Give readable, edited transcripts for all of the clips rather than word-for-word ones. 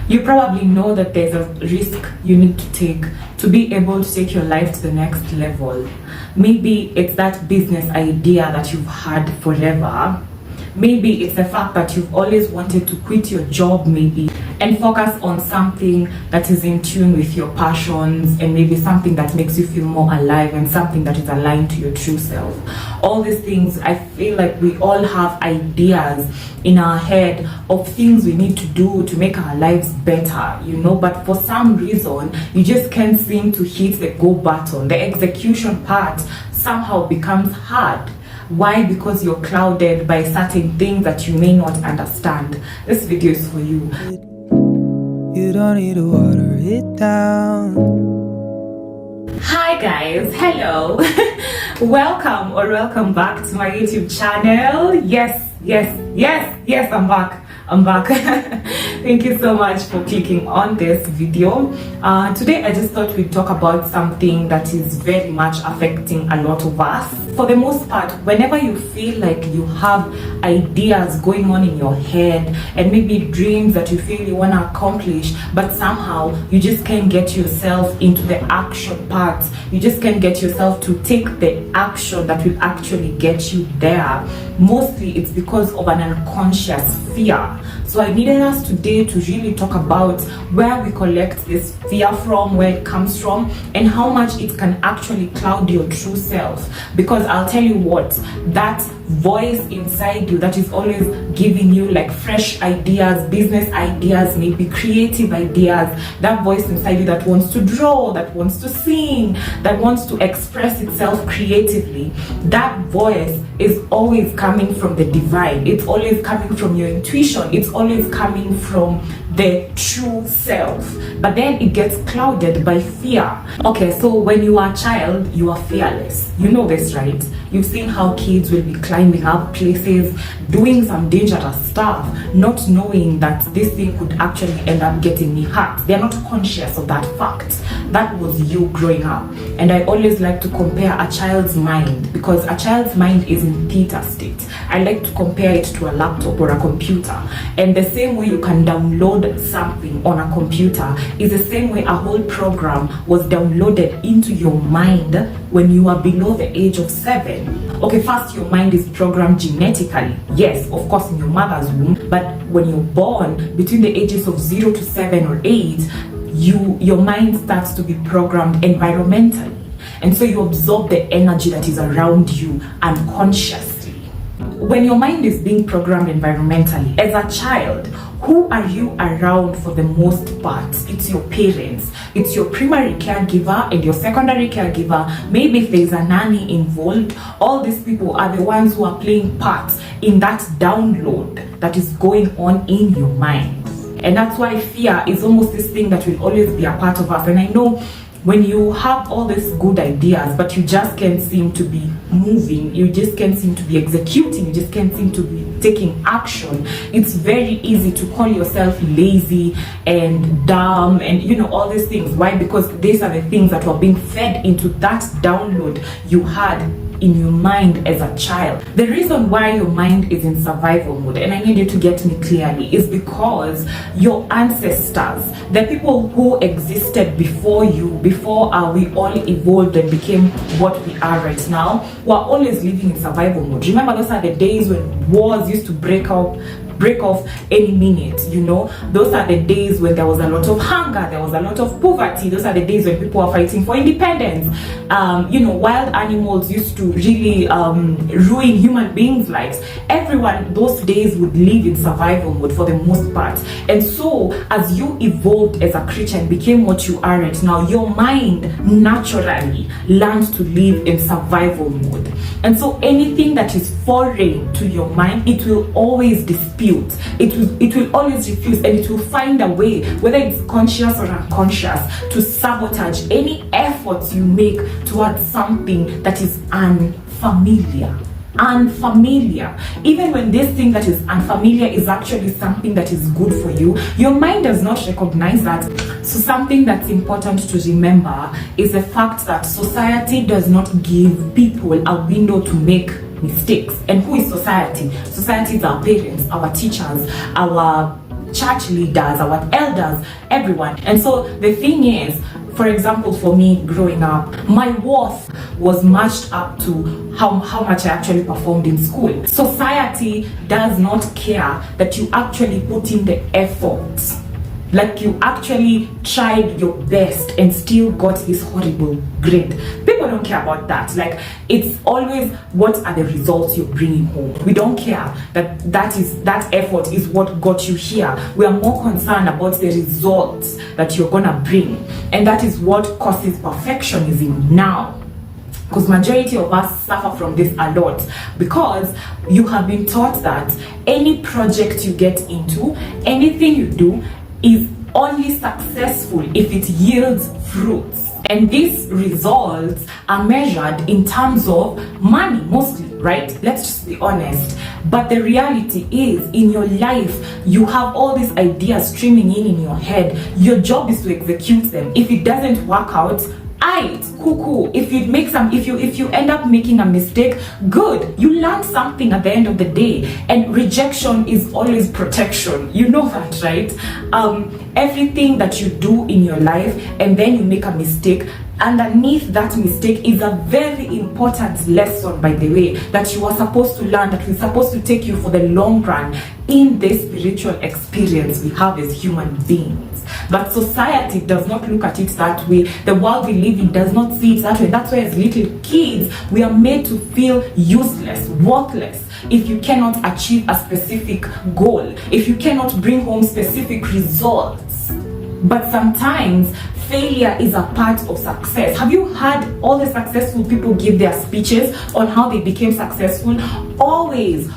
You probably know that there's a risk you need to take to be able to take your life to the next level. Maybe it's that business idea that you've had forever. Maybe it's the fact that you've always wanted to quit your job, maybe, and focus on something that is in tune with your passions, and maybe something that makes you feel more alive and something that is aligned to your true self. All these things, I feel like we all have ideas in our head of things we need to do to make our lives better, but for some reason, you just can't seem to hit the go button. The execution part somehow becomes hard. Why? Because you're clouded by certain things that you may not understand. This video is for you. You don't need to water it down. Hi guys, hello. welcome back to my YouTube channel. Yes, I'm back. Thank you so much for clicking on this video. Today I just thought we'd talk about something that is very much affecting a lot of us. For the most part, whenever you feel like you have ideas going on in your head and maybe dreams that you feel you want to accomplish, but somehow you just can't get yourself into the action part, you just can't get yourself to take the action that will actually get you there, mostly it's because of an unconscious fear. So I needed us today to really talk about where we collect this fear from, where it comes from, and how much it can actually cloud your true self. Because I'll tell you what, that voice inside you that is always giving you like fresh ideas, business ideas, maybe creative ideas, that voice inside you that wants to draw, that wants to sing, that wants to express itself creatively, that voice is always coming from the divine. It's always coming from your intuition. It's always coming from the true self. But then it gets clouded by fear. Okay, so when you are a child, you are fearless. You know this, right? You've seen how kids will be climbing up places, doing some dangerous stuff, not knowing that this thing could actually end up getting me hurt. They're not conscious of that fact. That was you growing up. And I always like to compare a child's mind, because a child's mind is in theta state. I like to compare it to a laptop or a computer. And the same way you can download something on a computer is the same way a whole program was downloaded into your mind when you are below the age of 7. Okay, first your mind is programmed genetically. Yes, of course in your mother's womb, but when you're born between the ages of 0 to 7 or 8, your mind starts to be programmed environmentally. And so you absorb the energy that is around you unconsciously. When your mind is being programmed environmentally, as a child, who are you around for the most part? It's your parents. It's your primary caregiver and your secondary caregiver. Maybe if there's a nanny involved, all these people are the ones who are playing parts in that download that is going on in your mind. And that's why fear is almost this thing that will always be a part of us. And I know when you have all these good ideas, but you just can't seem to be moving, you just can't seem to be executing, you just can't seem to be taking action, it's very easy to call yourself lazy and dumb and all these things. Why? Because these are the things that were being fed into that download you had in your mind as a child. The reason why your mind is in survival mode, and I need you to get me clearly, is because your ancestors, the people who existed before you, before we all evolved and became what we are right now, were always living in survival mode. Remember, those are the days when wars used to break off any minute. Those are the days when there was a lot of hunger, there was a lot of poverty. Those are the days when people were fighting for independence. Wild animals used to really ruin human beings' lives. Everyone those days would live in survival mode for the most part. And so as you evolved as a creature and became what you are right now, your mind naturally learned to live in survival mode. And so anything that is foreign to your mind, it will always dispute. It will always refuse, and it will find a way, whether it's conscious or unconscious, to sabotage any efforts you make towards something that is unfamiliar. Even when this thing that is unfamiliar is actually something that is good for you, your mind does not recognize that. So something that's important to remember is the fact that society does not give people a window to make mistakes. And who is society? Society is our parents, our teachers, our church leaders, our elders, everyone. And so the thing is, for example, for me growing up, my worth was matched up to how much I actually performed in school. Society does not care that you actually put in the effort. Like you actually tried your best and still got this horrible grade. People don't care about that. Like, it's always what are the results you're bringing home. We don't care that effort is what got you here. We are more concerned about the results that you're gonna bring, and that is what causes perfectionism now. Because majority of us suffer from this a lot, because you have been taught that any project you get into, anything you do, is only successful if it yields fruits. And these results are measured in terms of money mostly, right? Let's just be honest. But the reality is, in your life, you have all these ideas streaming in your head. Your job is to execute them. If it doesn't work out, it's cool. If you end up making a mistake, good. You learn something at the end of the day. And rejection is always protection. You know that, right? Everything that you do in your life and then you make a mistake, underneath that mistake is a very important lesson, by the way, that you are supposed to learn, that is supposed to take you for the long run in this spiritual experience we have as human beings. But society does not look at it that way. The world we live in does not see it that way. That's why as little kids, we are made to feel useless, worthless, if you cannot achieve a specific goal, if you cannot bring home specific results. But sometimes failure is a part of success. Have you heard all the successful people give their speeches on how they became successful? Always,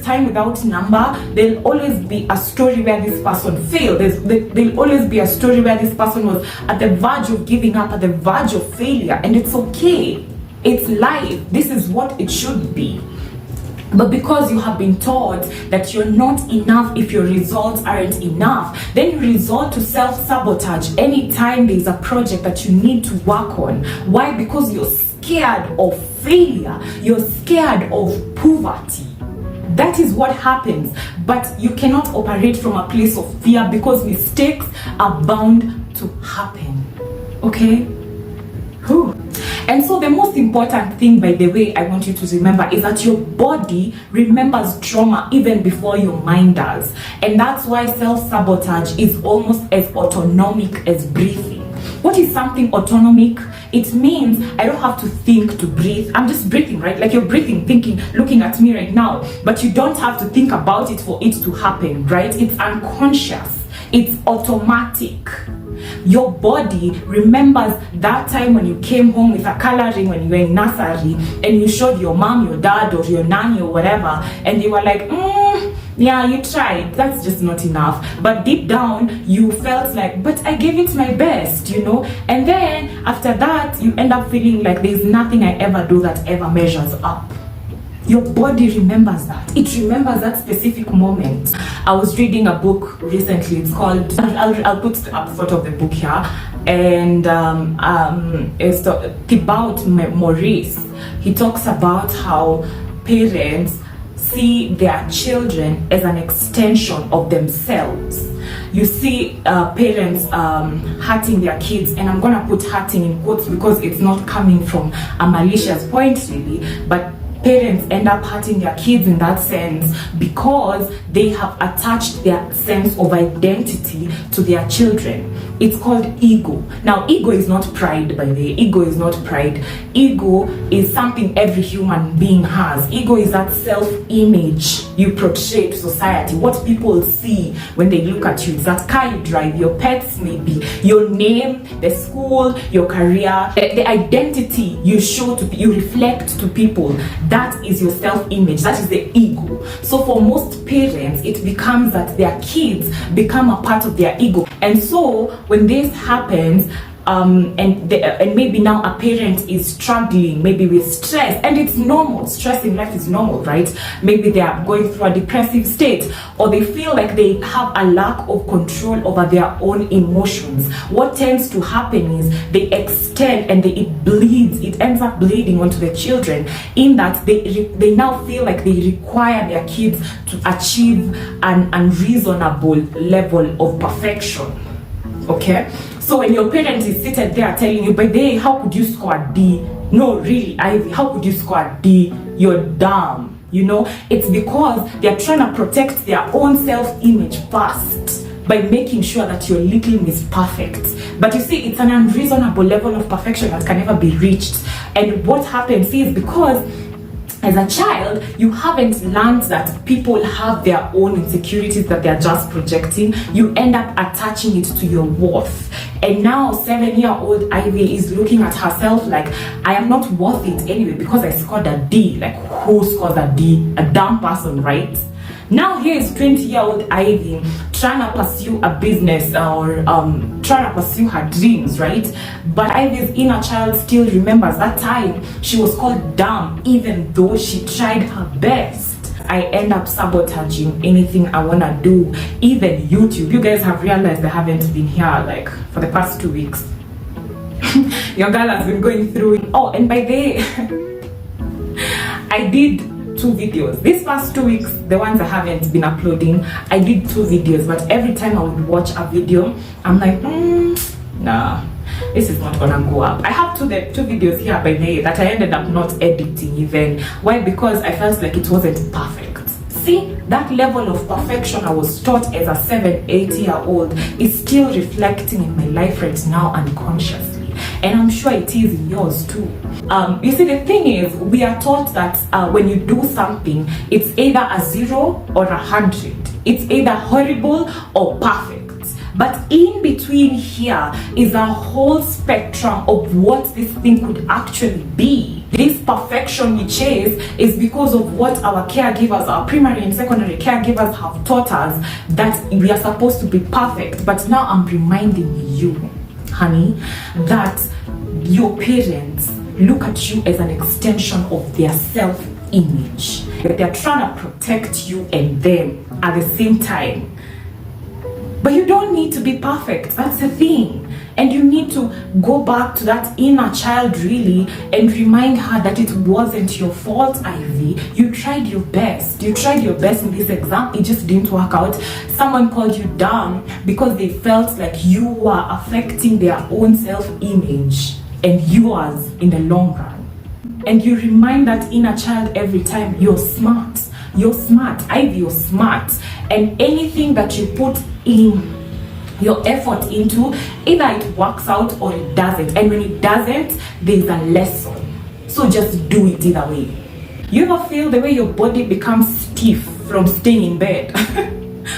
time without number, there'll always be a story where this person failed. There'll always be a story where this person was at the verge of giving up, at the verge of failure. And it's okay. It's life. This is what it should be. But because you have been taught that you're not enough if your results aren't enough, then you resort to self-sabotage anytime there's a project that you need to work on. Why? Because you're scared of failure. You're scared of poverty. That is what happens. But you cannot operate from a place of fear, because mistakes are bound to happen. Okay? Whew. And so the most important thing, by the way, I want you to remember is that your body remembers trauma even before your mind does. And that's why self-sabotage is almost as autonomic as breathing. What is something autonomic? It means I don't have to think to breathe. I'm just breathing, right? Like you're breathing, thinking, looking at me right now. But you don't have to think about it for it to happen, right? It's unconscious. It's automatic. Your body remembers that time when you came home with a coloring when you were in nursery and you showed your mom, your dad, or your nanny or whatever, and they were like, yeah, you tried, that's just not enough. But deep down, you felt like, but I gave it my best, you know? And then after that, you end up feeling like there's nothing I ever do that ever measures up. Your body remembers that. It remembers that specific moment. I was reading a book recently. It's called, I'll put up the photo of the book here. And it's about Maurice. He talks about how parents see their children as an extension of themselves. You see parents hurting their kids, and I'm gonna put hurting in quotes because it's not coming from a malicious point really, but parents end up hurting their kids in that sense because they have attached their sense of identity to their children. It's called ego. Now, ego is not pride, by the way. Ego is not pride. Ego is something every human being has. Ego is that self-image you portray to society. What people see when they look at you. It's that car you drive, your pets maybe, your name, the school, your career, the identity you show to, you reflect to people. That is your self-image. That is the ego. So for most parents, it becomes that their kids become a part of their ego. And so when this happens, and maybe now a parent is struggling maybe with stress, and it's normal. Stress in life is normal, right? Maybe they are going through a depressive state, or they feel like they have a lack of control over their own emotions. What tends to happen is they extend, and it ends up bleeding onto the children, in that they now feel like they require their kids to achieve an unreasonable level of perfection. Okay, so when your parent is seated there telling you, by the way, how could you score a D? No, really, Ivy, how could you score a D? You're dumb. You know, it's because they're trying to protect their own self-image first by making sure that your little is perfect. But you see, it's an unreasonable level of perfection that can never be reached. And what happens is, because as a child, you haven't learned that people have their own insecurities that they're just projecting. You end up attaching it to your worth. And now 7-year-old Ivy is looking at herself like, I am not worth it anyway because I scored a D. Like, who scores a D? A dumb person, right? Now here is 20-year-old Ivy trying to pursue a business, or trying to pursue her dreams, right? But Ivy's inner child still remembers that time she was called dumb, even though she tried her best. I end up sabotaging anything I want to do, even YouTube. You guys have realized I haven't been here like for the past 2 weeks. Your girl has been going through it. Oh, and by the way, I did 2 videos. These past 2 weeks, the ones I haven't been uploading, I did 2 videos, but every time I would watch a video, I'm like, nah, this is not gonna go up. I have two videos here by the way that I ended up not editing even. Why? Because I felt like it wasn't perfect. See, that level of perfection I was taught as a 7-8-year-old is still reflecting in my life right now unconsciously. And I'm sure it is in yours too. You see, the thing is, we are taught that when you do something, it's either a 0 or a 100. It's either horrible or perfect. But in between here is a whole spectrum of what this thing could actually be. This perfection we chase is because of what our caregivers, our primary and secondary caregivers have taught us, that we are supposed to be perfect. But now I'm reminding you, honey, that your parents look at you as an extension of their self-image. They're trying to protect you and them at the same time. But you don't need to be perfect. That's the thing. And you need to go back to that inner child really and remind her that it wasn't your fault, Ivy. You tried your best. You tried your best in this exam. It just didn't work out. Someone called you dumb because they felt like you were affecting their own self-image and yours in the long run. And you remind that inner child every time, you're smart. You're smart, Ivy, you're smart. And anything that you put in your effort into, either it works out or it doesn't. And when it doesn't, there's a lesson. So just do it either way. You ever feel the way your body becomes stiff from staying in bed?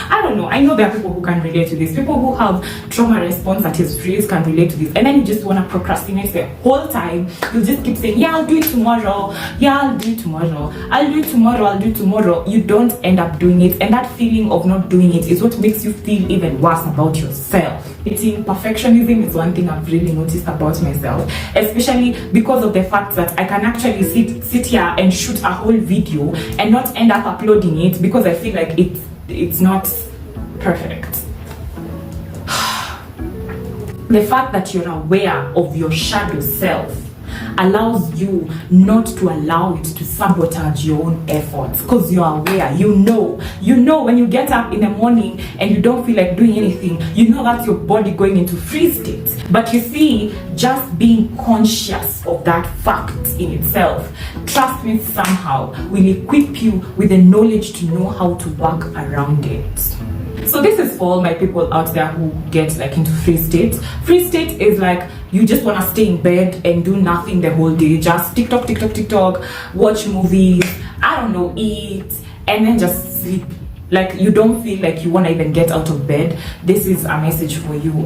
I don't know. I know there are people who can relate to this. People who have trauma response that is freeze can relate to this. And then you just want to procrastinate the whole time. You just keep saying, yeah, I'll do it tomorrow. Yeah, I'll do it tomorrow. I'll do it tomorrow. I'll do it tomorrow. You don't end up doing it. And that feeling of not doing it is what makes you feel even worse about yourself. Perfectionism is one thing I've really noticed about myself, especially because of the fact that I can actually sit here and shoot a whole video and not end up uploading it because I feel like it's not perfect. The fact that you're aware of your shadow self allows you not to allow it to sabotage your own efforts, because you're aware. You know when you get up in the morning and you don't feel like doing anything, you know that's your body going into freeze state. But you see, just being conscious of that fact in itself, trust me, somehow will equip you with the knowledge to know how to work around it. So this is for all my people out there who get like into freeze state. Freeze state is like you just want to stay in bed and do nothing the whole day. Just TikTok, watch movies, I don't know, eat, and then just sleep. Like you don't feel like you want to even get out of bed. This is a message for you.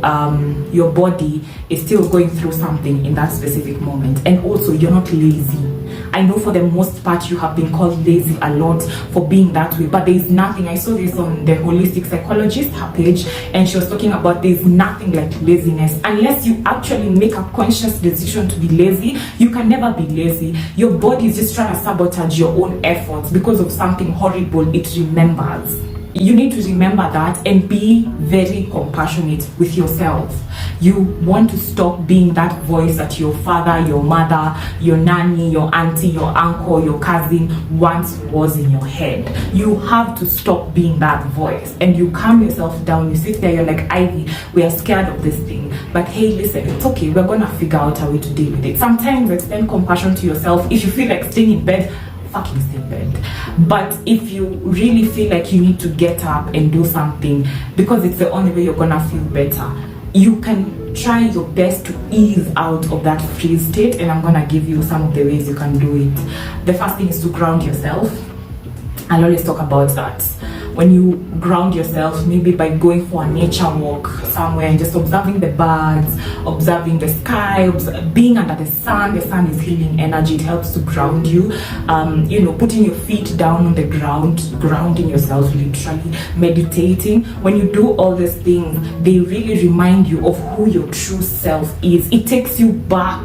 Your body is still going through something in that specific moment. And also, you're not lazy. I know for the most part you have been called lazy a lot for being that way, but there's nothing. I saw this on the holistic psychologist, her page, and she was talking about there's nothing like laziness. Unless you actually make a conscious decision to be lazy, you can never be lazy. Your body is just trying to sabotage your own efforts because of something horrible it remembers. You need to remember that and be very compassionate with yourself. You want to stop being that voice that your father, your mother, your nanny, your auntie, your uncle, your cousin once was in your head. You have to stop being that voice, and you calm yourself down. You sit there, you're like, Ivy, we are scared of this thing, but hey, listen, it's okay. We're gonna figure out a way to deal with it. Sometimes extend compassion to yourself. If you feel like staying in bed, fucking stay in bed. But if you really feel like you need to get up and do something because it's the only way you're gonna feel better, you can try your best to ease out of that freeze state, and I'm gonna give you some of the ways you can do it. The first thing is to ground yourself. I'll always talk about that. When you ground yourself, maybe by going for a nature walk somewhere and just observing the birds, observing the sky, being under the sun is healing energy. It helps to ground you. Putting your feet down on the ground, grounding yourself, literally meditating. When you do all these things, they really remind you of who your true self is. It takes you back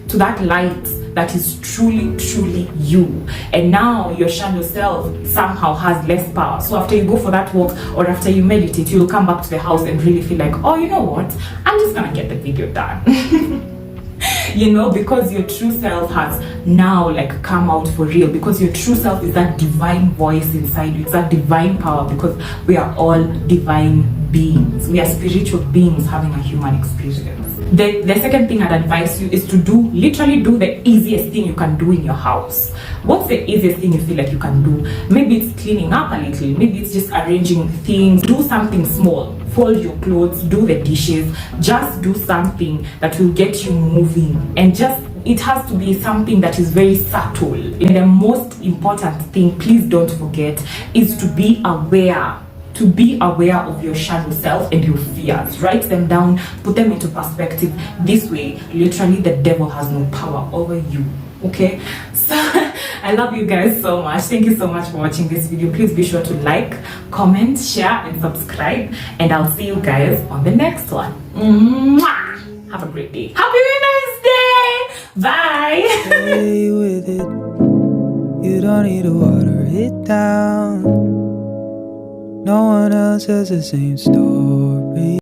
to that light that is truly, truly you. And now your shadow self somehow has less power. So after you go for that walk or after you meditate, you'll come back to the house and really feel like, oh, you know what? I'm just gonna get the video done. Because your true self has now come out for real, because your true self is that divine voice inside you. It's that divine power, because we are all divine beings. We are spiritual beings having a human experience. The second thing I'd advise you is to literally do the easiest thing you can do in your house. What's the easiest thing you feel like you can do? Maybe it's cleaning up a little, maybe it's just arranging things. Do something small. Fold your clothes, do the dishes, just do something that will get you moving. And it has to be something that is very subtle. And the most important thing, please don't forget, is to be aware. To be aware of your shadow self and your fears. Write them down, put them into perspective. This way, literally, the devil has no power over you. Okay? So, I love you guys so much. Thank you so much for watching this video. Please be sure to like, comment, share, and subscribe. And I'll see you guys on the next one. Mwah! Have a great day. Happy Wednesday! Bye! Stay with it. You don't need to water it down. No one else has the same story.